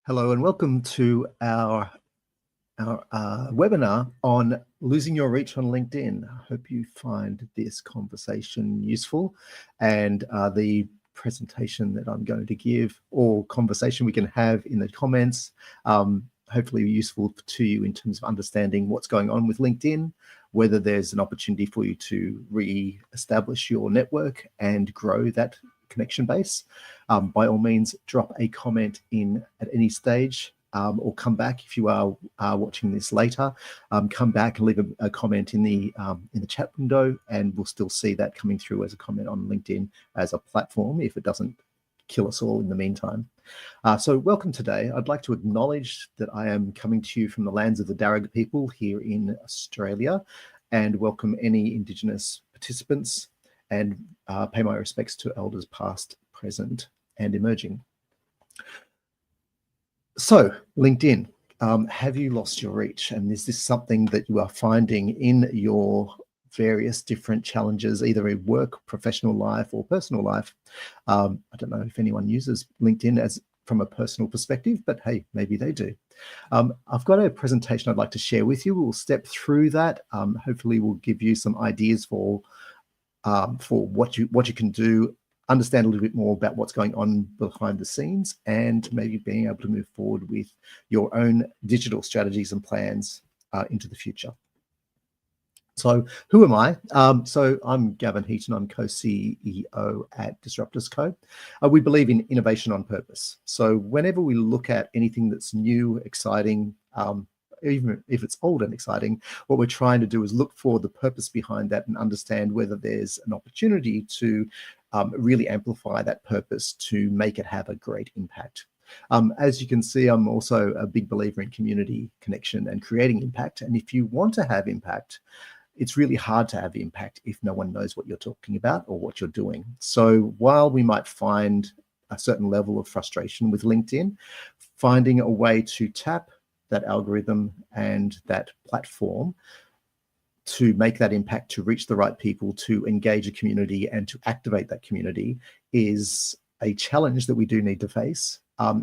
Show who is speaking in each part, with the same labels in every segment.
Speaker 1: Hello and welcome to our webinar on losing your reach on LinkedIn. I hope you find this conversation useful, and the presentation that I'm going to give or conversation we can have in the comments, hopefully useful to you in terms of understanding what's going on with LinkedIn, whether there's an opportunity for you to re-establish your network and grow that connection base. By all means, drop a comment in at any stage, or come back if you are watching this later. Come back and leave a comment in the chat window, and we'll still see that coming through as a comment on LinkedIn as a platform if it doesn't kill us all in the meantime. So welcome today. I'd like to acknowledge that I am coming to you from the lands of the Darug people here in Australia, and welcome any Indigenous participants, and pay my respects to elders past, present, and emerging. So, LinkedIn, have you lost your reach? And is this something that you are finding in your various different challenges, either in work, professional life, or personal life? I don't know if anyone uses LinkedIn as from a personal perspective, but hey, maybe they do. I've got a presentation I'd like to share with you. We'll step through that. Hopefully, we'll give you some ideas for what you can do, understand a little bit more about what's going on behind the scenes, and maybe being able to move forward with your own digital strategies and plans into the future. So who am I? So I'm Gavin Heaton. I'm co-CEO at Disruptors Co. We believe in innovation on purpose. So whenever we look at anything that's new, exciting, even if it's old and exciting, what we're trying to do is look for the purpose behind that and understand whether there's an opportunity to really amplify that purpose to make it have a great impact. As you can see, I'm also a big believer in community connection and creating impact. And if you want to have impact, it's really hard to have impact if no one knows what you're talking about or what you're doing. So while we might find a certain level of frustration with LinkedIn, finding a way to tap that algorithm and that platform to make that impact, to reach the right people, to engage a community and to activate that community is a challenge that we do need to face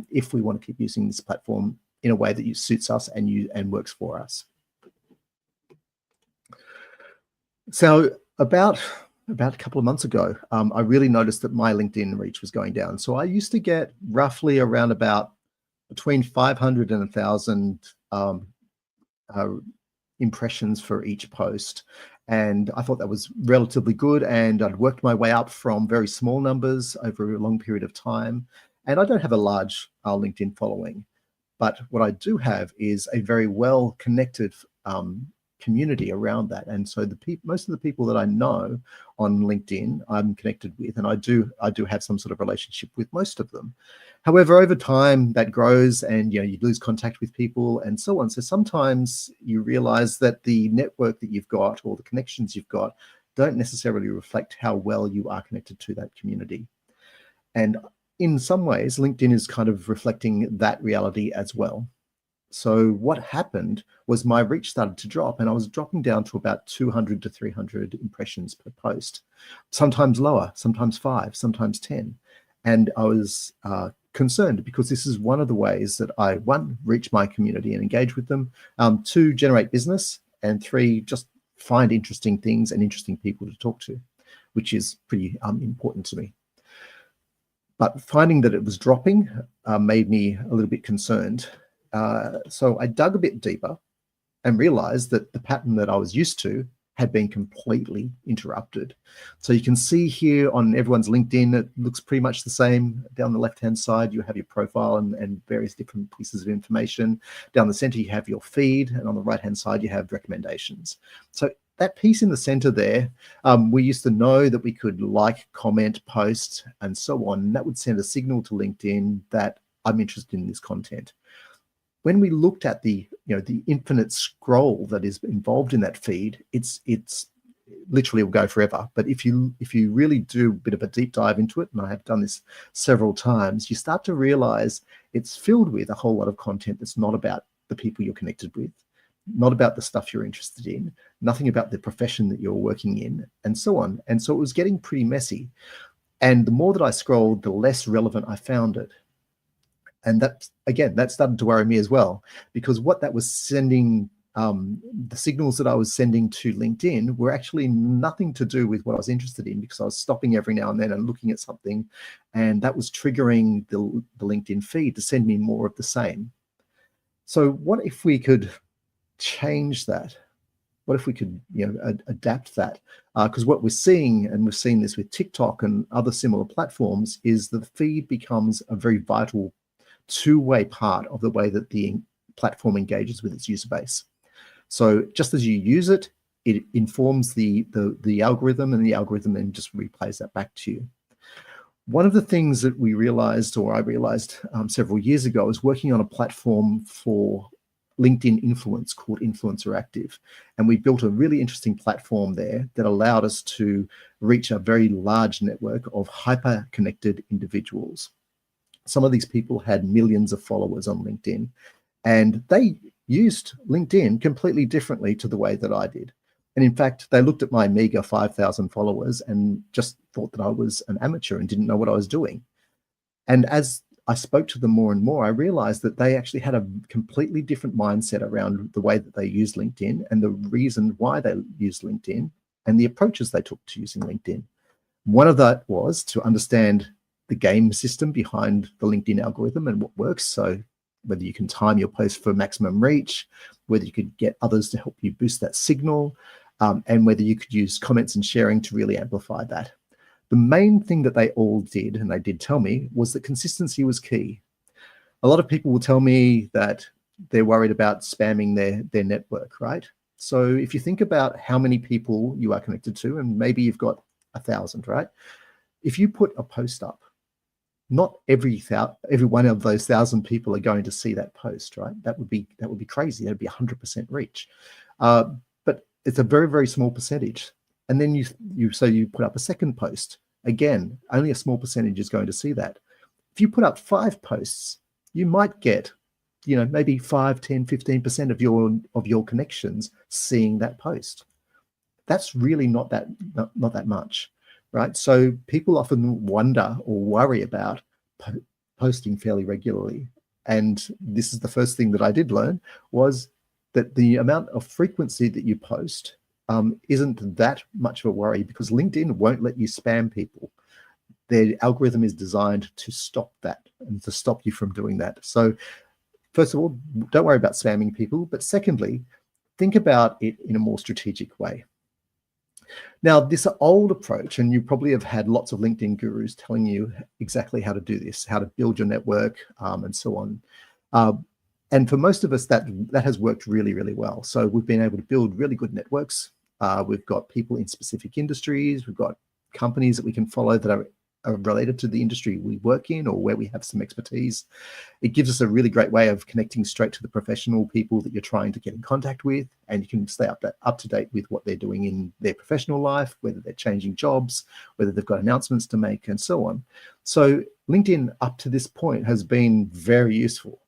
Speaker 1: if we want to keep using this platform in a way that suits us and works for us. So about a couple of months ago, I really noticed that my LinkedIn reach was going down. So I used to get roughly around about between 500 and 1,000 impressions for each post. And I thought that was relatively good. And I'd worked my way up from very small numbers over a long period of time. And I don't have a large LinkedIn following, but what I do have is a very well connected community around that. And so most of the people that I know on LinkedIn, I'm connected with, and I do have some sort of relationship with most of them. However, over time that grows, and you lose contact with people and so on. So sometimes you realize that the network that you've got or the connections you've got don't necessarily reflect how well you are connected to that community. And in some ways, LinkedIn is kind of reflecting that reality as well. So what happened was my reach started to drop, and I was dropping down to about 200 to 300 impressions per post, sometimes lower, sometimes 5, sometimes 10. And I was concerned because this is one of the ways that I, 1, reach my community and engage with them, 2, generate business, and 3, just find interesting things and interesting people to talk to, which is pretty important to me. But finding that it was dropping made me a little bit concerned. So I dug a bit deeper and realized that the pattern that I was used to had been completely interrupted. So you can see here on everyone's LinkedIn, it looks pretty much the same. Down the left-hand side, you have your profile and various different pieces of information. Down the center, you have your feed, and on the right-hand side, you have recommendations. So that piece in the center there, we used to know that we could like, comment, post, and so on. And that would send a signal to LinkedIn that I'm interested in this content. When we looked at the infinite scroll that is involved in that feed, it's literally will go forever. But if you really do a bit of a deep dive into it, and I have done this several times, you start to realize it's filled with a whole lot of content that's not about the people you're connected with, not about the stuff you're interested in, nothing about the profession that you're working in, and so on. And so it was getting pretty messy. And the more that I scrolled, the less relevant I found it. And that, again, that started to worry me as well, because what that was sending, the signals that I was sending to LinkedIn were actually nothing to do with what I was interested in, because I was stopping every now and then and looking at something, and that was triggering the LinkedIn feed to send me more of the same. So what if we could change that? What if we could, adapt that? Because what we're seeing, and we've seen this with TikTok and other similar platforms, is the feed becomes a very vital two-way part of the way that the platform engages with its user base. So just as you use it, it informs the algorithm, and the algorithm then just replays that back to you. One of the things that we realized, or I realized several years ago, is working on a platform for LinkedIn influence called Influencer Active. And we built a really interesting platform there that allowed us to reach a very large network of hyper-connected individuals. Some of these people had millions of followers on LinkedIn, and they used LinkedIn completely differently to the way that I did. And in fact, they looked at my meager 5,000 followers and just thought that I was an amateur and didn't know what I was doing. And as I spoke to them more and more, I realized that they actually had a completely different mindset around the way that they used LinkedIn and the reason why they used LinkedIn and the approaches they took to using LinkedIn. One of that was to understand the game system behind the LinkedIn algorithm and what works. So whether you can time your post for maximum reach, whether you could get others to help you boost that signal, and whether you could use comments and sharing to really amplify that. The main thing that they all did, and they did tell me, was that consistency was key. A lot of people will tell me that they're worried about spamming their network, right? So if you think about how many people you are connected to, and maybe you've got 1,000, right? If you put a post up, not every one of those 1,000 people are going to see that post, right? That would be crazy. That'd be 100% reach. But it's a very, very small percentage. And then you put up a second post. Again, only a small percentage is going to see that. If you put up 5 posts, you might get, maybe 5, 10, 15% of your connections seeing that post. That's really not that much, right? So people often wonder or worry about posting fairly regularly. And this is the first thing that I did learn, was that the amount of frequency that you post isn't that much of a worry, because LinkedIn won't let you spam people. Their algorithm is designed to stop that and to stop you from doing that. So first of all, don't worry about spamming people. But secondly, think about it in a more strategic way. Now, this old approach, and you probably have had lots of LinkedIn gurus telling you exactly how to do this, how to build your network, and so on. And for most of us, that has worked really, really well. So we've been able to build really good networks. We've got people in specific industries. We've got companies that we can follow that are related to the industry we work in, or where we have some expertise. It gives us a really great way of connecting straight to the professional people that you're trying to get in contact with, and you can stay up to date with what they're doing in their professional life, whether they're changing jobs, whether they've got announcements to make, and so on. So LinkedIn up to this point has been very useful.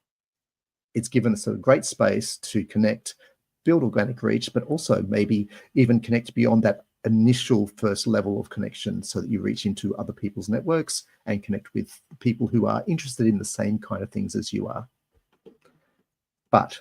Speaker 1: It's given us a great space to connect, build organic reach, but also maybe even connect beyond that initial first level of connection, so that you reach into other people's networks and connect with people who are interested in the same kind of things as you are. But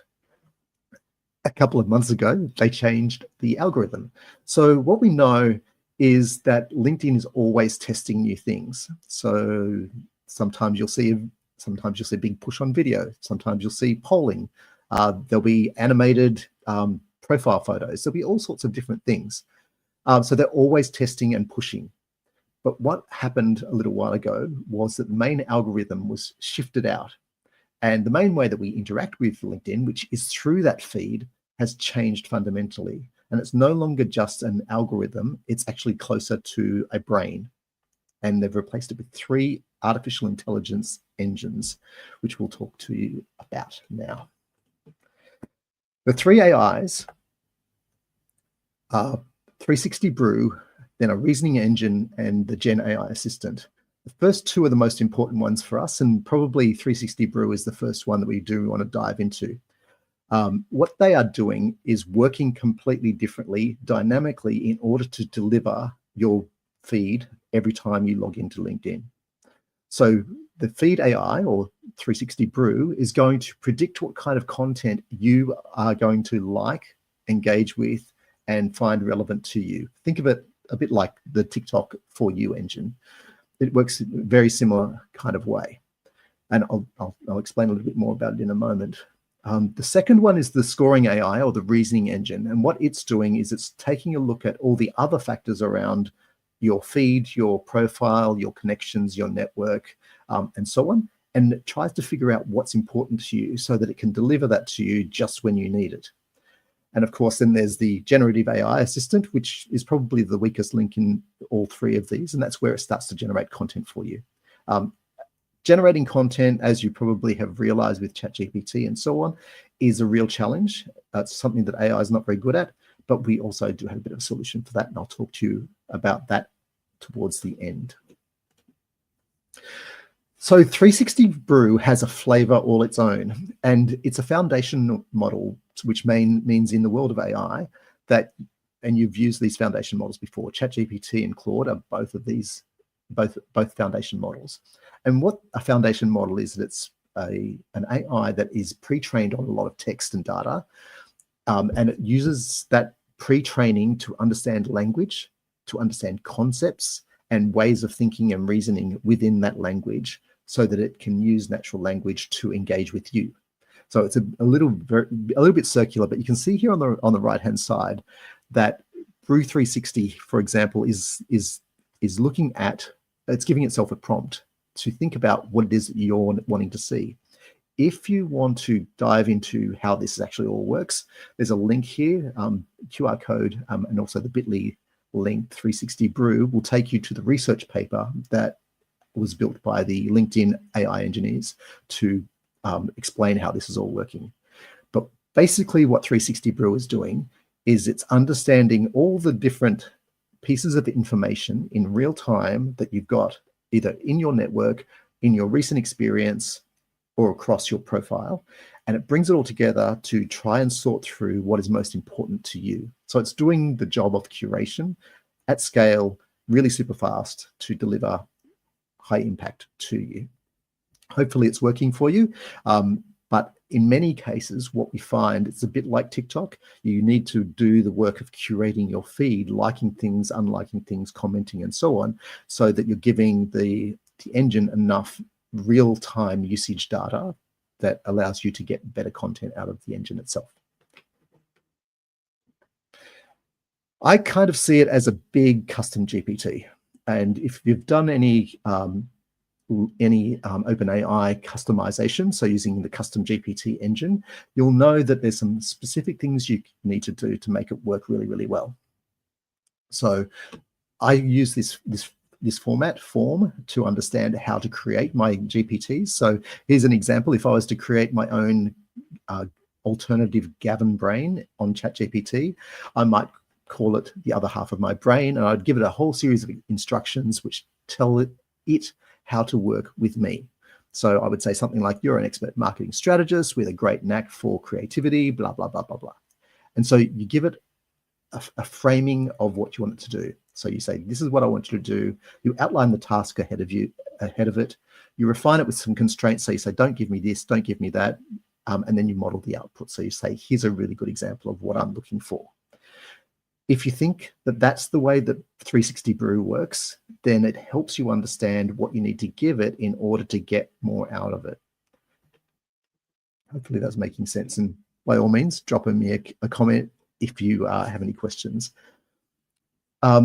Speaker 1: a couple of months ago, they changed the algorithm. So what we know is that LinkedIn is always testing new things. So sometimes you'll see a big push on video. Sometimes you'll see polling. There'll be animated profile photos. There'll be all sorts of different things. So they're always testing and pushing. But what happened a little while ago was that the main algorithm was shifted out. And the main way that we interact with LinkedIn, which is through that feed, has changed fundamentally. And it's no longer just an algorithm. It's actually closer to a brain. And they've replaced it with 3 artificial intelligence engines, which we'll talk to you about now. The 3 AIs are 360 Brew, then a reasoning engine, and the Gen AI assistant. The first 2 are the most important ones for us, and probably 360 Brew is the first one that we do want to dive into. What they are doing is working completely differently, dynamically, in order to deliver your feed every time you log into LinkedIn. So the feed AI, or 360 Brew is going to predict what kind of content you are going to like, engage with, and find relevant to you. Think of it a bit like the TikTok For You engine. It works in a very similar kind of way. And I'll explain a little bit more about it in a moment. The second one is the scoring AI, or the reasoning engine. And what it's doing is it's taking a look at all the other factors around your feed, your profile, your connections, your network, and so on. And it tries to figure out what's important to you so that it can deliver that to you just when you need it. And of course, then there's the generative AI assistant, which is probably the weakest link in all three of these. And that's where it starts to generate content for you. Generating content, as you probably have realized with ChatGPT and so on, is a real challenge. It's something that AI is not very good at, but we also do have a bit of a solution for that. And I'll talk to you about that towards the end. So 360 Brew has a flavor all its own, and it's a foundation model, which means in the world of AI that, and you've used these foundation models before, ChatGPT and Claude are both of these, both foundation models. And what a foundation model is, that it's an AI that is pre-trained on a lot of text and data, and it uses that pre-training to understand language, to understand concepts and ways of thinking and reasoning within that language, so that it can use natural language to engage with you. So it's a little bit circular, but you can see here on the right-hand side that Brew 360, for example, is looking at, it's giving itself a prompt to think about what it is that you're wanting to see. If you want to dive into how this actually all works, there's a link here, QR code, and also the bit.ly link. 360 Brew will take you to the research paper that was built by the LinkedIn AI engineers to explain how this is all working. But basically what 360 Brew is doing is it's understanding all the different pieces of information in real time that you've got either in your network, in your recent experience, or across your profile. And it brings it all together to try and sort through what is most important to you. So it's doing the job of curation at scale, really super fast, to deliver high impact to you. Hopefully it's working for you. But in many cases, what we find, it's a bit like TikTok. You need to do the work of curating your feed, liking things, unliking things, commenting, and so on, so that you're giving the engine enough real-time usage data that allows you to get better content out of the engine itself. I kind of see it as a big custom GPT. And if you've done any OpenAI customization, so using the custom GPT engine, you'll know that there's some specific things you need to do to make it work really, really well. So I use this form to understand how to create my GPTs. So here's an example. If I was to create my own alternative Gavin brain on ChatGPT, I might call it the other half of my brain, and I'd give it a whole series of instructions which tell it how to work with me. So I would say something like, you're an expert marketing strategist with a great knack for creativity, blah, blah, blah, blah, blah. And so you give it a framing of what you want it to do. So you say, this is what I want you to do. You outline the task ahead of it. You refine it with some constraints. So you say, don't give me this, don't give me that. And then you model the output. So you say, here's a really good example of what I'm looking for. If you think that that's the way that 360 Brew works, then it helps you understand what you need to give it in order to get more out of it. Hopefully that's making sense. And by all means, drop me a comment if you have any questions.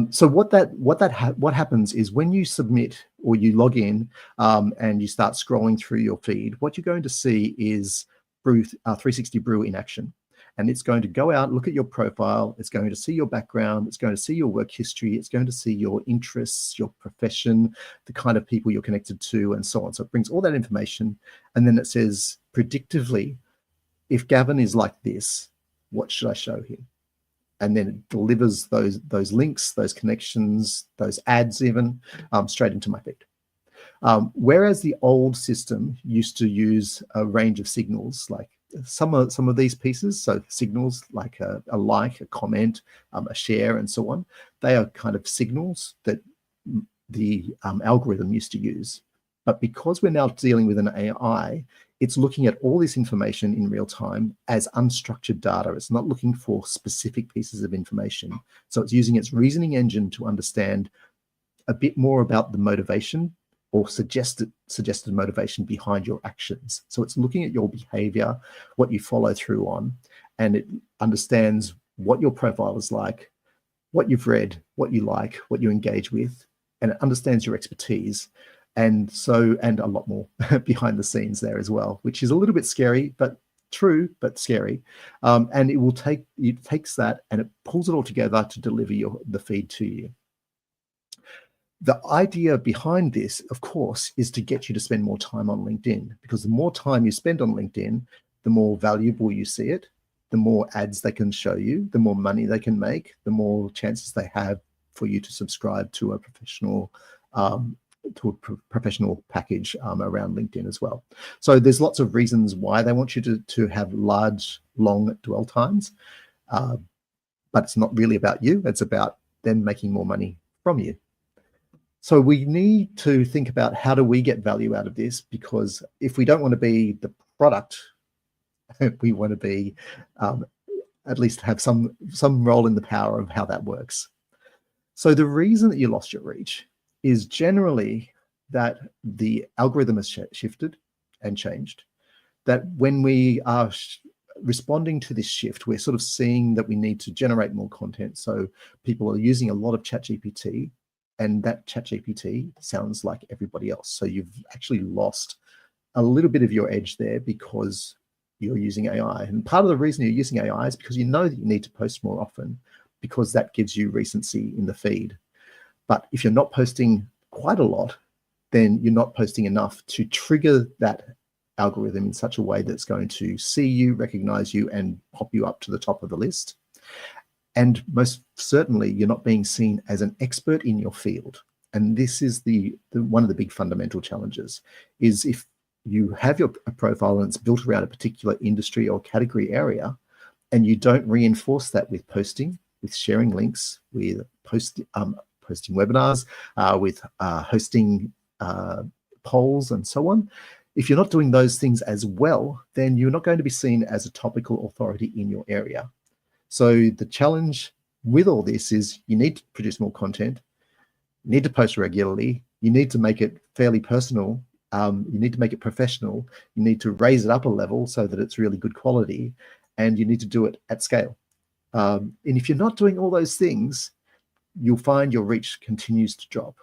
Speaker 1: So what happens is when you submit or you log in and you start scrolling through your feed, what you're going to see is 360 Brew in action. And it's going to go out, look at your profile. It's going to see your background. It's going to see your work history. It's going to see your interests, your profession, the kind of people you're connected to, and so on. So it brings all that information. And then it says predictively, if Gavin is like this, what should I show him? And then it delivers those links, those connections, those ads even straight into my feed. Whereas the old system used to use a range of signals, like some of these pieces, so signals like a like, a comment, a share, and so on, they are kind of signals that the algorithm used to use. But because we're now dealing with an AI, it's looking at all this information in real time as unstructured data. It's not looking for specific pieces of information. So it's using its reasoning engine to understand a bit more about the motivation or suggested motivation behind your actions. So it's looking at your behavior, what you follow through on, and it understands what your profile is like, what you've read, what you like, what you engage with, and it understands your expertise. And a lot more behind the scenes there as well, which is a little bit scary, but true, but scary. And it takes that and it pulls it all together to deliver the feed to you. The idea behind this, of course, is to get you to spend more time on LinkedIn, because the more time you spend on LinkedIn, the more valuable you see it, the more ads they can show you, the more money they can make, the more chances they have for you to subscribe to a professional package around LinkedIn as well. So there's lots of reasons why they want you to have large, long dwell times, but it's not really about you. It's about them making more money from you. So we need to think about, how do we get value out of this? Because if we don't want to be the product, we want to be at least have some role in the power of how that works. So the reason that you lost your reach is generally that the algorithm has shifted and changed. That when we are responding to this shift, we're sort of seeing that we need to generate more content. So people are using a lot of ChatGPT, and that ChatGPT sounds like everybody else. So you've actually lost a little bit of your edge there because you're using AI. And part of the reason you're using AI is because you know that you need to post more often, because that gives you recency in the feed. But if you're not posting quite a lot, then you're not posting enough to trigger that algorithm in such a way that's going to see you, recognize you, and pop you up to the top of the list. And most certainly, you're not being seen as an expert in your field. And this is one of the big fundamental challenges, is if you have your profile and it's built around a particular industry or category area, and you don't reinforce that with posting, with sharing links, with posting webinars, with hosting polls and so on. If you're not doing those things as well, then you're not going to be seen as a topical authority in your area. So the challenge with all this is you need to produce more content, you need to post regularly, you need to make it fairly personal, you need to make it professional, you need to raise it up a level so that it's really good quality, and you need to do it at scale. And if you're not doing all those things, you'll find your reach continues to drop,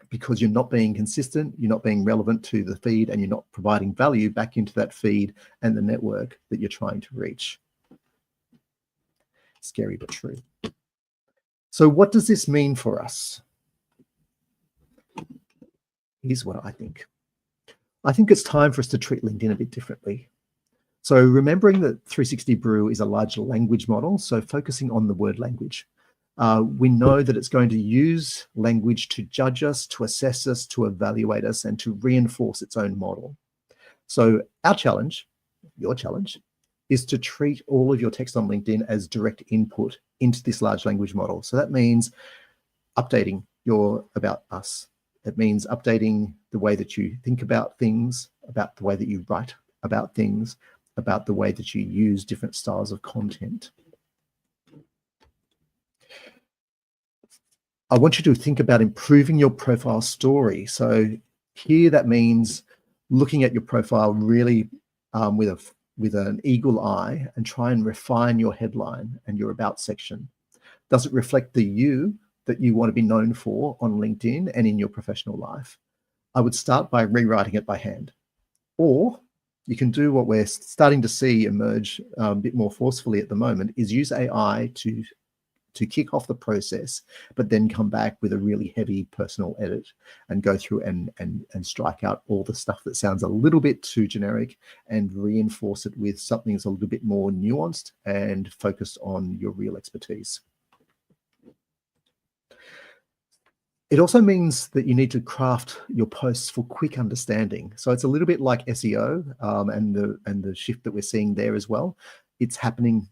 Speaker 1: because you're not being consistent, you're not being relevant to the feed, and you're not providing value back into that feed and the network that you're trying to reach. Scary but true. So what does this mean for us? Here's what I think. I think it's time for us to treat LinkedIn a bit differently. So remembering that 360 Brew is a large language model, so focusing on the word language. We know that it's going to use language to judge us, to assess us, to evaluate us, and to reinforce its own model. So our challenge, your challenge, is to treat all of your text on LinkedIn as direct input into this large language model. So that means updating your about us. It means updating the way that you think about things, about the way that you write about things, about the way that you use different styles of content. I want you to think about improving your profile story. So here that means looking at your profile really with an eagle eye and try and refine your headline and your about section. Does it reflect the you that you want to be known for on LinkedIn and in your professional life? I would start by rewriting it by hand. Or you can do what we're starting to see emerge a bit more forcefully at the moment, is use AI to kick off the process, but then come back with a really heavy personal edit and go through and strike out all the stuff that sounds a little bit too generic and reinforce it with something that's a little bit more nuanced and focused on your real expertise. It also means that you need to craft your posts for quick understanding. So it's a little bit like SEO and the shift that we're seeing there as well. It's happening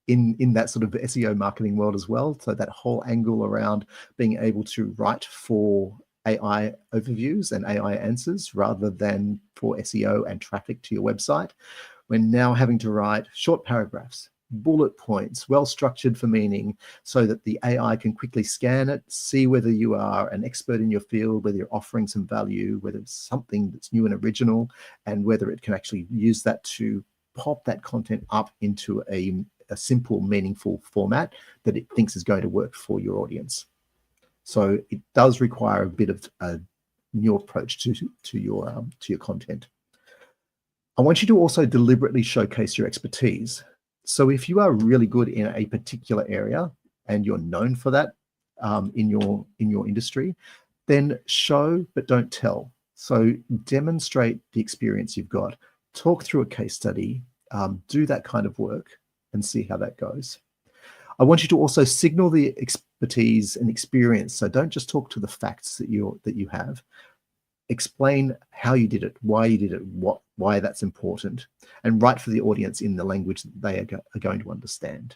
Speaker 1: in that sort of SEO marketing world as well. So that whole angle around being able to write for AI overviews and AI answers rather than for SEO and traffic to your website. We're now having to write short paragraphs, bullet points, well structured for meaning, so that the AI can quickly scan it, see whether you are an expert in your field, whether you're offering some value, whether it's something that's new and original, and whether it can actually use that to pop that content up into a simple, meaningful format that it thinks is going to work for your audience. So it does require a bit of a new approach to your content. I want you to also deliberately showcase your expertise. So if you are really good in a particular area and you're known for that in your industry, then show but don't tell. So demonstrate the experience you've got. Talk through a case study, do that kind of work and see how that goes. I want you to also signal the expertise and experience. So don't just talk to the facts that you have. Explain how you did it, why you did it, why that's important, and write for the audience in the language that they are going to understand.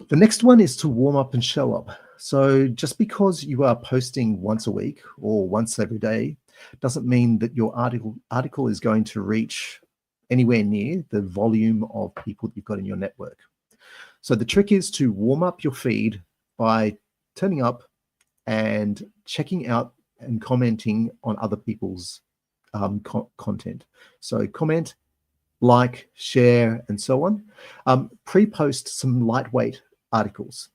Speaker 1: The next one is to warm up and show up. So just because you are posting once a week or once every day doesn't mean that your article is going to reach anywhere near the volume of people you've got in your network. So the trick is to warm up your feed by turning up and checking out and commenting on other people's content. So comment, like, share, and so on. Pre-post some lightweight articles.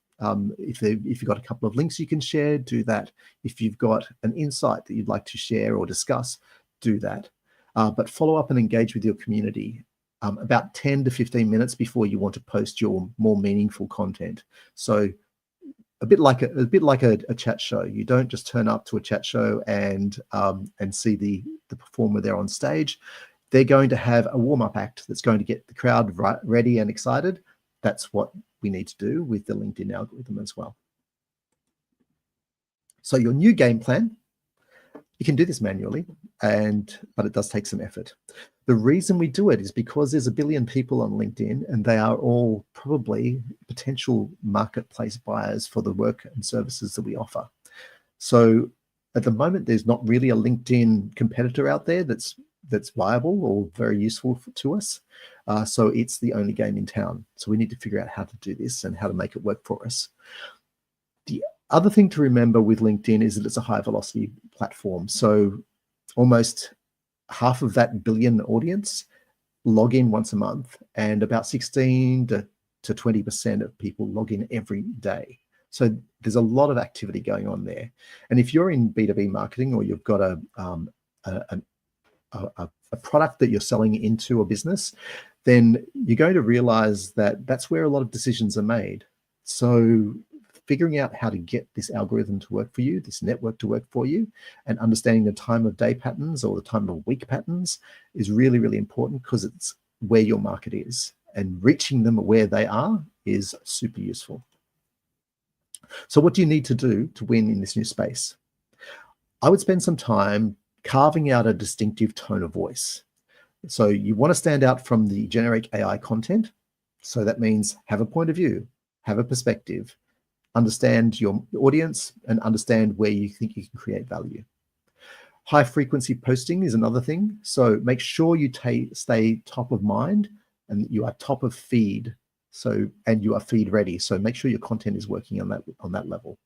Speaker 1: If you've got a couple of links you can share, do that. If you've got an insight that you'd like to share or discuss, do that. But follow up and engage with your community about 10 to 15 minutes before you want to post your more meaningful content. So a bit like a chat show. You don't just turn up to a chat show and see the performer there on stage. They're going to have a warm-up act that's going to get the crowd ready and excited. That's what we need to do with the LinkedIn algorithm as well. So your new game plan, you can do this manually, but it does take some effort. The reason we do it is because there's 1 billion people on LinkedIn, and they are all probably potential marketplace buyers for the work and services that we offer. So at the moment, there's not really a LinkedIn competitor out there that's viable or very useful to us. So it's the only game in town. So we need to figure out how to do this and how to make it work for us. The other thing to remember with LinkedIn is that it's a high velocity platform. So almost half of that 1 billion audience log in once a month, and about 16 to 20% of people log in every day. So there's a lot of activity going on there. And if you're in B2B marketing, or you've got a product that you're selling into a business, then you're going to realize that that's where a lot of decisions are made. So figuring out how to get this algorithm to work for you, this network to work for you, and understanding the time of day patterns or the time of week patterns is really, really important, because it's where your market is, and reaching them where they are is super useful. So what do you need to do to win in this new space? I would spend some time carving out a distinctive tone of voice. So you want to stand out from the generic AI content. So that means have a point of view, have a perspective, understand your audience, and understand where you think you can create value. High frequency posting is another thing. So make sure you stay top of mind and you are top of feed. And you are feed ready. So make sure your content is working on that level.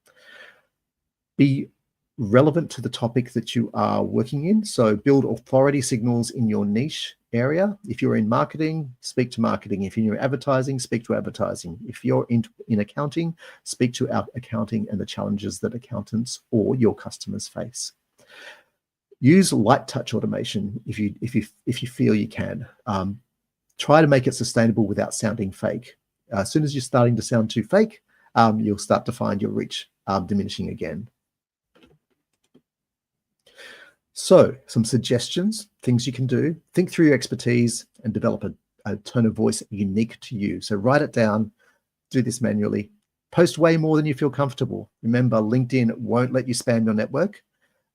Speaker 1: Be relevant to the topic that you are working in. So build authority signals in your niche area. If you're in marketing, speak to marketing. If you're in advertising, speak to advertising. If you're in accounting, speak to accounting and the challenges that accountants or your customers face. Use light touch automation if you feel you can. Try to make it sustainable without sounding fake. As soon as you're starting to sound too fake, you'll start to find your reach diminishing again. So some suggestions, things you can do. Think through your expertise and develop a tone of voice unique to you. So write it down, do this manually. Post way more than you feel comfortable. Remember, LinkedIn won't let you spam your network.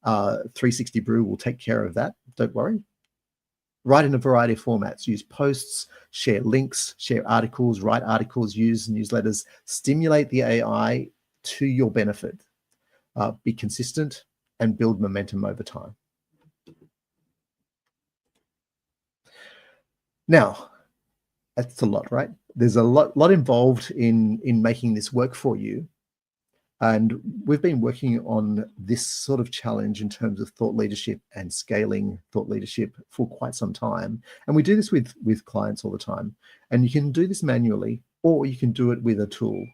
Speaker 1: 360 Brew will take care of that. Don't worry. Write in a variety of formats. Use posts, share links, share articles, write articles, use newsletters. Stimulate the AI to your benefit. be consistent, and build momentum over time. Now, that's a lot, right? There's a lot involved in making this work for you. And we've been working on this sort of challenge in terms of thought leadership and scaling thought leadership for quite some time. And we do this with clients all the time. And you can do this manually, or you can do it with a tool.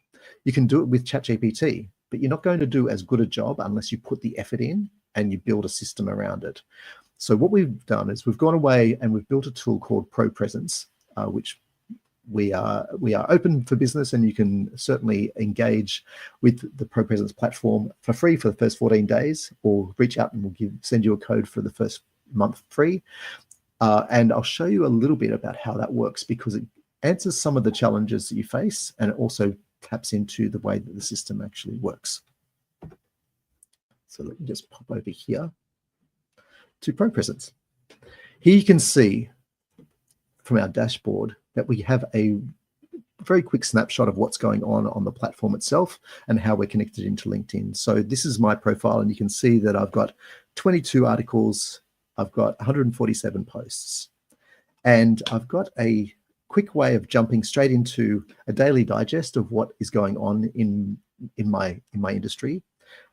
Speaker 1: You can do it with ChatGPT, but you're not going to do as good a job unless you put the effort in and you build a system around it. So what we've done is we've gone away and we've built a tool called ProPresence, which we are open for business, and you can certainly engage with the ProPresence platform for free for the first 14 days, or reach out and we'll send you a code for the first month free. And I'll show you a little bit about how that works, because it answers some of the challenges that you face, and it also taps into the way that the system actually works. So let me just pop over here to ProPresence. Here you can see from our dashboard that we have a very quick snapshot of what's going on the platform itself and how we're connected into LinkedIn. So this is my profile, and you can see that I've got 22 articles, I've got 147 posts, and I've got a quick way of jumping straight into a daily digest of what is going on in my industry.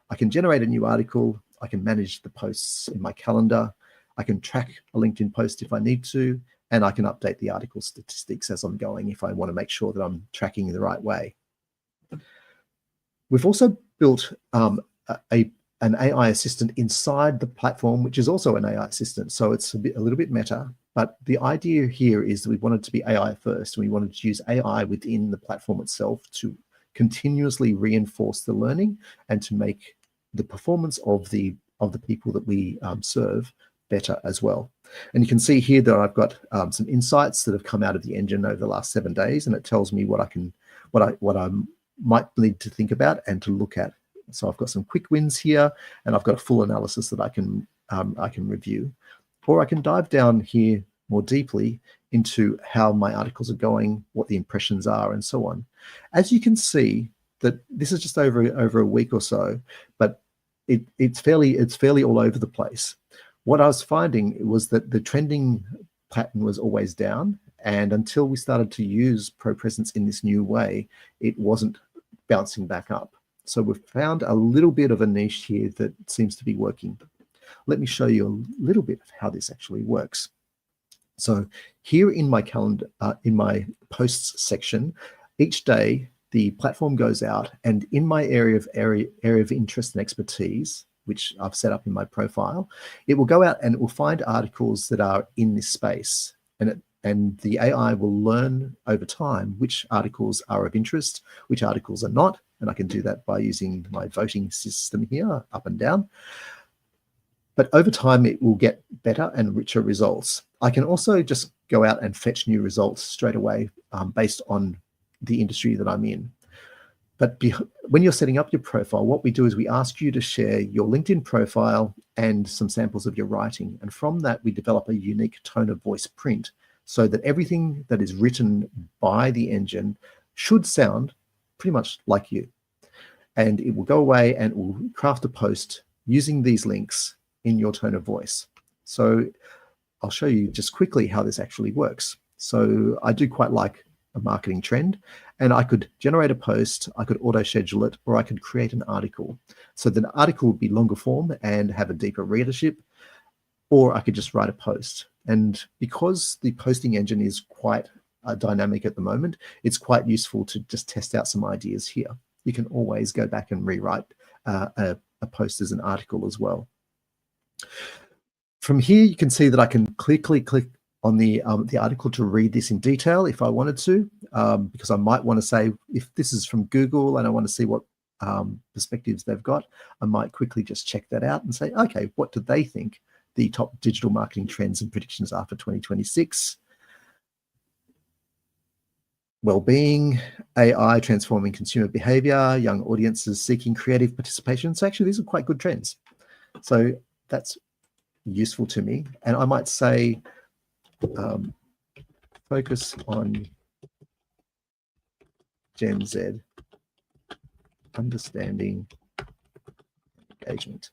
Speaker 1: I can generate a new article, I can manage the posts in my calendar, I can track a LinkedIn post if I need to, and I can update the article statistics as I'm going if I want to make sure that I'm tracking in the right way. We've also built an AI assistant inside the platform, which is also an AI assistant. So it's a little bit meta, but the idea here is that we wanted to be AI first. We wanted to use AI within the platform itself to continuously reinforce the learning and to make the performance of the people that we serve better as well. And you can see here that I've got some insights that have come out of the engine over the last 7 days, and it tells me what I might need to think about and to look at. So I've got some quick wins here, and I've got a full analysis that I can review, or I can dive down here more deeply into how my articles are going, what the impressions are, and so on. As you can see, that this is just over a week or so, but it's fairly all over the place. What I was finding was that the trending pattern was always down, and until we started to use ProPresence in this new way, it wasn't bouncing back up. So we've found a little bit of a niche here that seems to be working. Let me show you a little bit of how this actually works. So here in my calendar, in my posts section, each day the platform goes out, and in my area of interest and expertise, which I've set up in my profile, it will go out and it will find articles that are in this space, and the AI will learn over time which articles are of interest, which articles are not, and I can do that by using my voting system here, up and down. But over time, it will get better and richer results. I can also just go out and fetch new results straight away based on the industry that I'm in. But when you're setting up your profile, what we do is we ask you to share your LinkedIn profile and some samples of your writing. And from that, we develop a unique tone of voice print so that everything that is written by the engine should sound pretty much like you. And it will go away and it will craft a post using these links in your tone of voice. So I'll show you just quickly how this actually works. So I do quite like a marketing trend, and I could generate a post, I could auto schedule it, or I could create an article. So the article would be longer form and have a deeper readership, or I could just write a post. And because the posting engine is quite dynamic at the moment, it's quite useful to just test out some ideas here. You can always go back and rewrite a post as an article as well. From here, you can see that I can quickly click on the article to read this in detail if I wanted to, because I might want to say, if this is from Google and I want to see what perspectives they've got, I might quickly just check that out and say, okay, what do they think the top digital marketing trends and predictions are for 2026? Well-being, AI transforming consumer behavior, young audiences seeking creative participation. So actually, these are quite good trends. So that's useful to me. And I might say, focus on Gen Z, understanding engagement.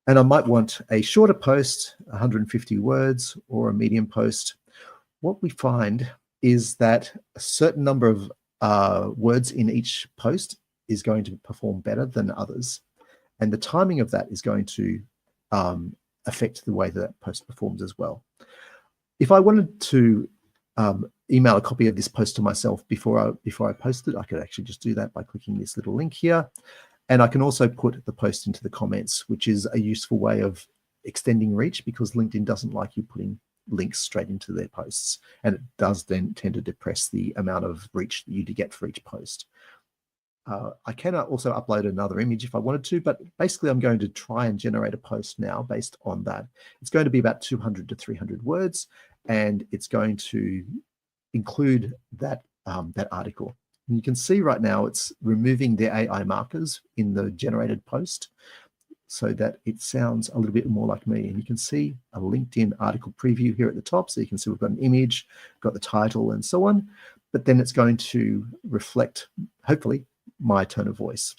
Speaker 1: And I might want a shorter post, 150 words, or a medium post. What we find is that a certain number of words in each post is going to perform better than others. And the timing of that is going to affect the way that post performs as well. If I wanted to email a copy of this post to myself before I post it, I could actually just do that by clicking this little link here. And I can also put the post into the comments, which is a useful way of extending reach, because LinkedIn doesn't like you putting links straight into their posts. And it does then tend to depress the amount of reach that you get for each post. I can also upload another image if I wanted to, but basically I'm going to try and generate a post now based on that. It's going to be about 200 to 300 words, and it's going to include that, that article. And you can see right now it's removing the AI markers in the generated post so that it sounds a little bit more like me. And you can see a LinkedIn article preview here at the top. So you can see we've got an image, got the title and so on, but then it's going to reflect, hopefully, my tone of voice.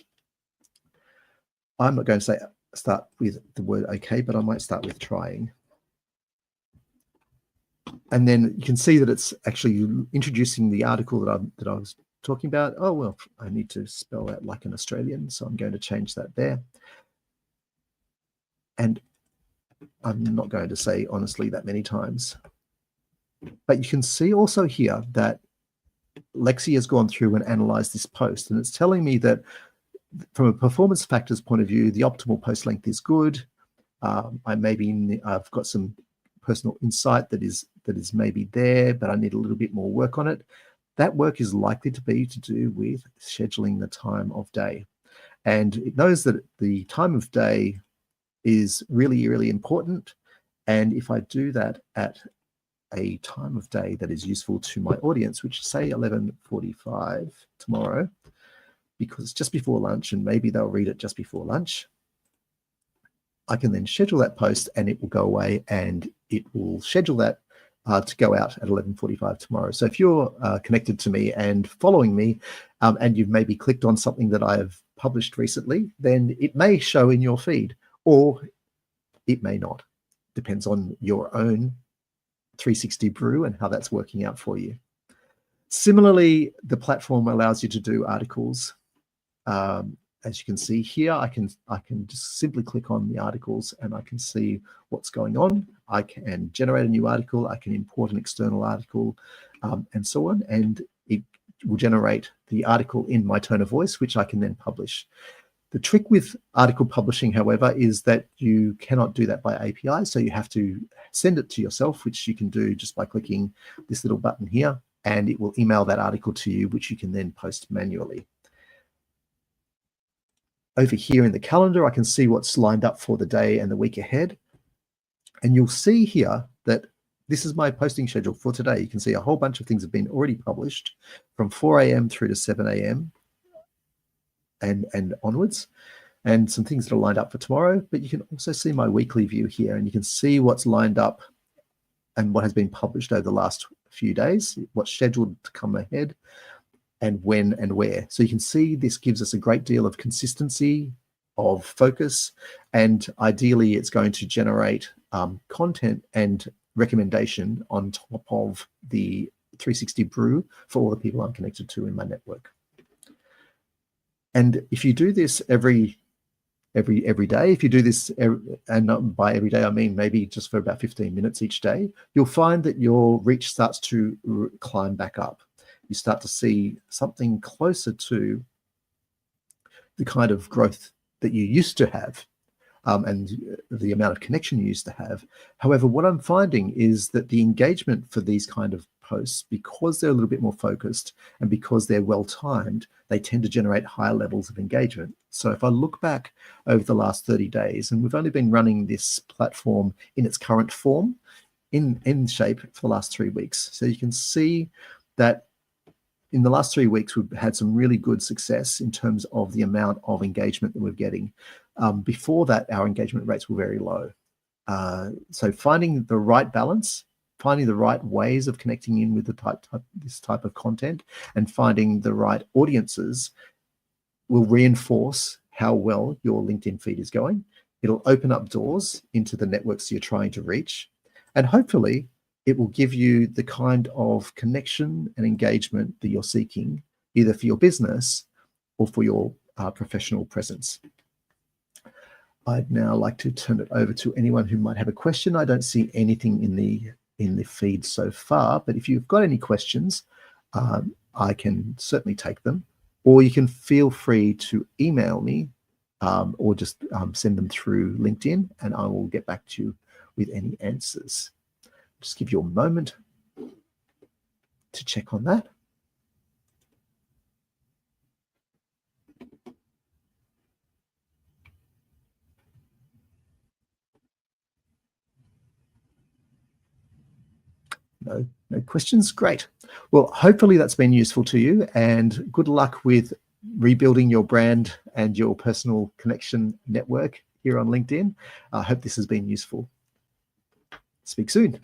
Speaker 1: I'm not going to start with the word okay, but I might start with trying. And then you can see that it's actually introducing the article that I was talking about. Oh, well, I need to spell that like an Australian, so I'm going to change that there. And I'm not going to say honestly that many times. But you can see also here that Lexi has gone through and analyzed this post, and it's telling me that from a performance factors point of view, the optimal post length is good. I've got some personal insight that is maybe there, but I need a little bit more work on it. That work is likely to be to do with scheduling the time of day. And it knows that the time of day is really, really important. And if I do that at a time of day that is useful to my audience, which say 11:45 tomorrow, because it's just before lunch and maybe they'll read it just before lunch, I can then schedule that post and it will go away and it will schedule that to go out at 11:45 tomorrow. So if you're connected to me and following me and you've maybe clicked on something that I have published recently, then it may show in your feed or it may not. Depends on your own 360 Brew and how that's working out for you. Similarly, the platform allows you to do articles. As you can see here, I can just simply click on the articles and I can see what's going on. I can generate a new article, I can import an external article, and so on, and it will generate the article in my tone of voice, which I can then publish. The trick with article publishing, however, is that you cannot do that by API, so you have to send it to yourself, which you can do just by clicking this little button here, and it will email that article to you, which you can then post manually. Over here in the calendar, I can see what's lined up for the day and the week ahead. And you'll see here that this is my posting schedule for today. You can see a whole bunch of things have been already published from 4 a.m. through to 7 a.m. and onwards, and some things that are lined up for tomorrow. But you can also see my weekly view here, and you can see what's lined up and what has been published over the last few days, what's scheduled to come ahead, and when and where. So you can see this gives us a great deal of consistency, of focus, and ideally it's going to generate content and recommendation on top of the 360 Brew for all the people I'm connected to in my network. And if you do this every day, if you do this, and by every day I mean maybe just for about 15 minutes each day, you'll find that your reach starts to climb back up. You start to see something closer to the kind of growth that you used to have and the amount of connection you used to have. However, what I'm finding is that the engagement for these kind of posts, because they're a little bit more focused and because they're well timed, they tend to generate higher levels of engagement. So if I look back over the last 30 days, and we've only been running this platform in its current form, in shape for the last 3 weeks. So you can see that in the last 3 weeks, we've had some really good success in terms of the amount of engagement that we're getting. Before that, our engagement rates were very low. So finding the right balance, finding the right ways of connecting in with this type of content, and finding the right audiences will reinforce how well your LinkedIn feed is going. It'll open up doors into the networks you're trying to reach. And hopefully, it will give you the kind of connection and engagement that you're seeking, either for your business or for your professional presence. I'd now like to turn it over to anyone who might have a question. I don't see anything in the feed so far, but if you've got any questions, I can certainly take them, or you can feel free to email me or just send them through LinkedIn, and I will get back to you with any answers. Just give you a moment to check on that. No questions? Great. Well, hopefully that's been useful to you, and good luck with rebuilding your brand and your personal connection network here on LinkedIn. I hope this has been useful. Speak soon.